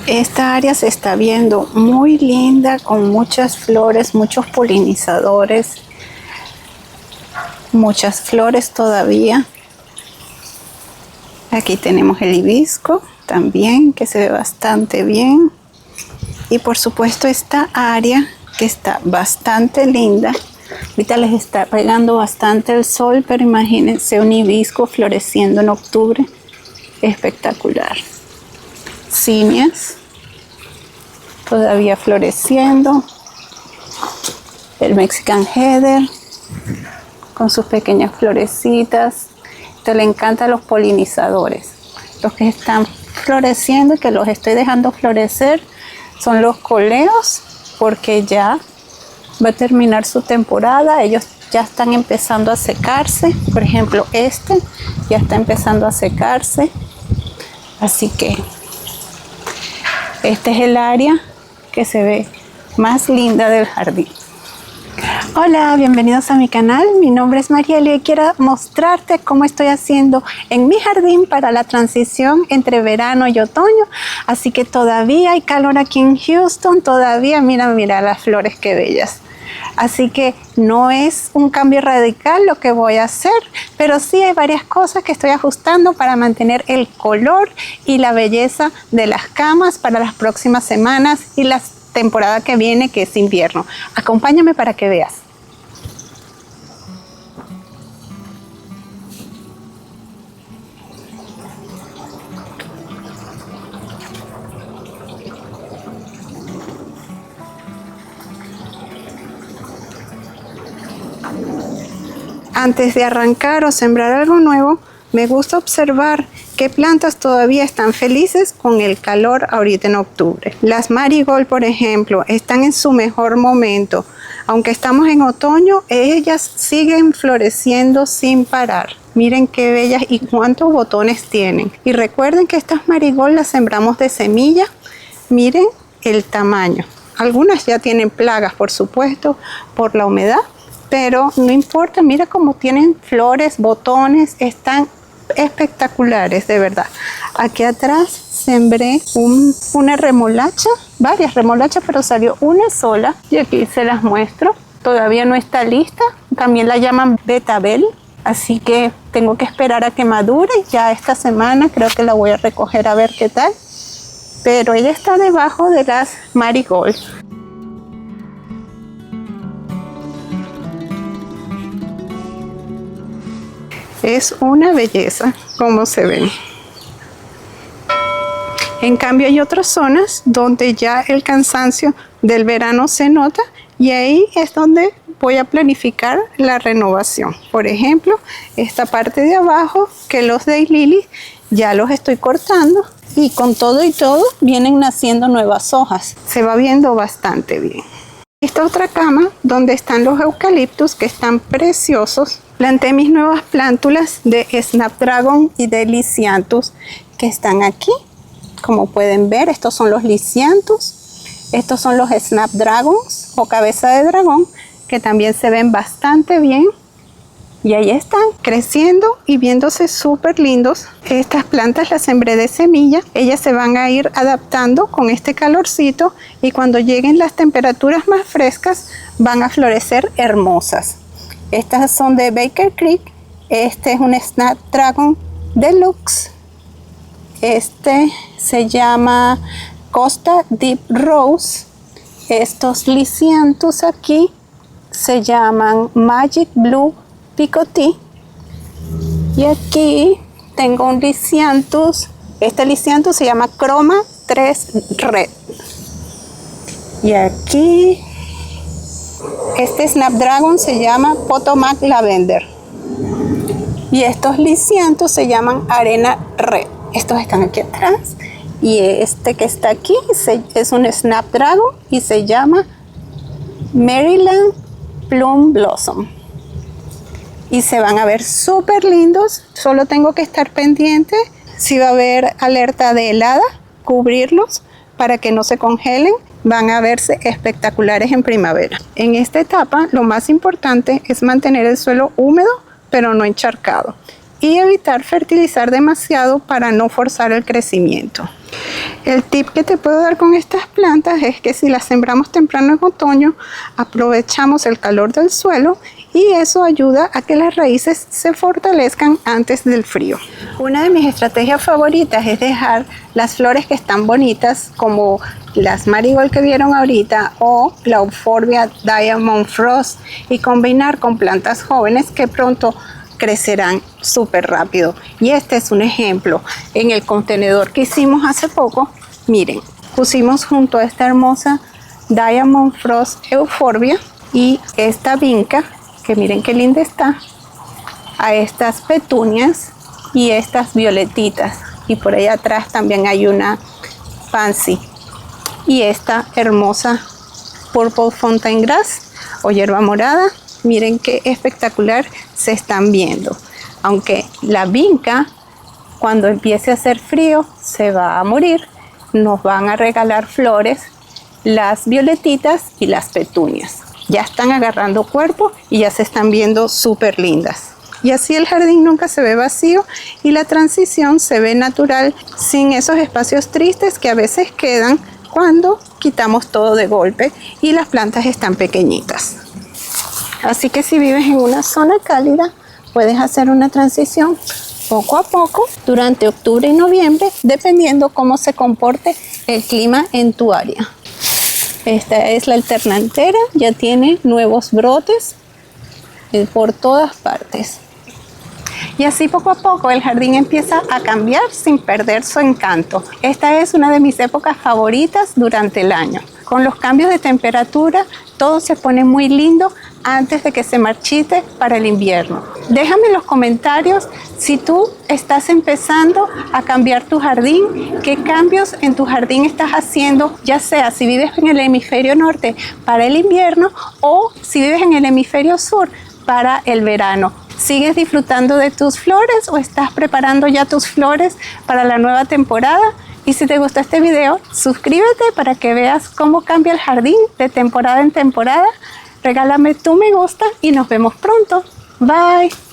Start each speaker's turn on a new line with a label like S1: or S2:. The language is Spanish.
S1: Esta área se está viendo muy linda, con muchas flores, muchos polinizadores, muchas flores todavía. Aquí tenemos el hibisco también, que se ve bastante bien. Y por supuesto esta área que está bastante linda. Ahorita les está pegando bastante el sol, pero imagínense un hibisco floreciendo en octubre. Espectacular. Cimias todavía floreciendo. El Mexican Heather con sus pequeñas florecitas. Esto le encanta a los polinizadores. Los que están floreciendo y que los estoy dejando florecer son los coleos, porque ya va a terminar su temporada. Ellos ya están empezando a secarse. Por ejemplo, este ya está empezando a secarse. Así que este es el área que se ve más linda del jardín. Hola, bienvenidos a mi canal. Mi nombre es Mariela y quiero mostrarte cómo estoy haciendo en mi jardín para la transición entre verano y otoño. Así que todavía hay calor aquí en Houston, todavía mira las flores, qué bellas. Así que no es un cambio radical lo que voy a hacer, pero sí hay varias cosas que estoy ajustando para mantener el color y la belleza de las camas para las próximas semanas y la temporada que viene, que es invierno. Acompáñame para que veas. Antes de arrancar o sembrar algo nuevo, me gusta observar qué plantas todavía están felices con el calor ahorita en octubre. Las marigold, por ejemplo, están en su mejor momento. Aunque estamos en otoño, ellas siguen floreciendo sin parar. Miren qué bellas y cuántos botones tienen. Y recuerden que estas marigold las sembramos de semilla. Miren el tamaño. Algunas ya tienen plagas, por supuesto, por la humedad. Pero no importa, mira cómo tienen flores, botones, están espectaculares, de verdad. Aquí atrás sembré una remolacha, varias remolachas, pero salió una sola. Y aquí se las muestro. Todavía no está lista, también la llaman betabel. Así que tengo que esperar a que madure. Ya esta semana creo que la voy a recoger a ver qué tal. Pero ella está debajo de las marigold. Es una belleza como se ven. En cambio hay otras zonas donde ya el cansancio del verano se nota y ahí es donde voy a planificar la renovación. Por ejemplo, esta parte de abajo, que los daylilies ya los estoy cortando y con todo y todo vienen naciendo nuevas hojas. Se va viendo bastante bien. Esta otra cama donde están los eucaliptus, que están preciosos. Planté mis nuevas plántulas de Snapdragon y de Lisianthus que están aquí. Como pueden ver, estos son los Lisianthus. Estos son los Snapdragons o cabeza de dragón, que también se ven bastante bien. Y ahí están creciendo y viéndose súper lindos. Estas plantas las sembré de semilla. Ellas se van a ir adaptando con este calorcito y cuando lleguen las temperaturas más frescas van a florecer hermosas. Estas son de Baker Creek. Este es un Snapdragon Deluxe. Este se llama Costa Deep Rose. Estos Lisianthus aquí se llaman Magic Blue Picotee. Y aquí tengo un Lisianthus. Este Lisianthus se llama Chroma 3 Red. Y aquí este Snapdragon se llama Potomac Lavender. Y estos Lisianthus se llaman Arena Red. Estos están aquí atrás. Y este que está aquí es un Snapdragon y se llama Maryland Plum Blossom. Y se van a ver súper lindos. Solo tengo que estar pendiente si va a haber alerta de helada, cubrirlos para que no se congelen. Van a verse espectaculares en primavera. En esta etapa lo más importante es mantener el suelo húmedo pero no encharcado y evitar fertilizar demasiado para no forzar el crecimiento. El tip que te puedo dar con estas plantas es que si las sembramos temprano en otoño, aprovechamos el calor del suelo y eso ayuda a que las raíces se fortalezcan antes del frío. Una de mis estrategias favoritas es dejar las flores que están bonitas, como las marigold que vieron ahorita o la Euphorbia Diamond Frost, y combinar con plantas jóvenes que pronto crecerán súper rápido. Y este es un ejemplo. En el contenedor que hicimos hace poco, miren, pusimos junto a esta hermosa Diamond Frost Euphorbia y esta vinca, que miren qué linda está, a estas petunias y estas violetitas. Y por allá atrás también hay una pansy y esta hermosa Purple Fountain Grass o hierba morada. Miren qué espectacular se están viendo. Aunque la vinca, cuando empiece a hacer frío, se va a morir, nos van a regalar flores las violetitas y las petunias. Ya están agarrando cuerpo y ya se están viendo súper lindas. Y así el jardín nunca se ve vacío y la transición se ve natural, sin esos espacios tristes que a veces quedan cuando quitamos todo de golpe y las plantas están pequeñitas. Así que si vives en una zona cálida, puedes hacer una transición poco a poco durante octubre y noviembre, dependiendo cómo se comporte el clima en tu área. Esta es la alternantera, ya tiene nuevos brotes por todas partes. Y así poco a poco el jardín empieza a cambiar sin perder su encanto. Esta es una de mis épocas favoritas durante el año. Con los cambios de temperatura, todo se pone muy lindo antes de que se marchite para el invierno. Déjame en los comentarios si tú estás empezando a cambiar tu jardín, qué cambios en tu jardín estás haciendo, ya sea si vives en el hemisferio norte para el invierno o si vives en el hemisferio sur para el verano. ¿Sigues disfrutando de tus flores o estás preparando ya tus flores para la nueva temporada? Y si te gustó este video, suscríbete para que veas cómo cambia el jardín de temporada en temporada. Regálame tu me gusta y nos vemos pronto. Bye.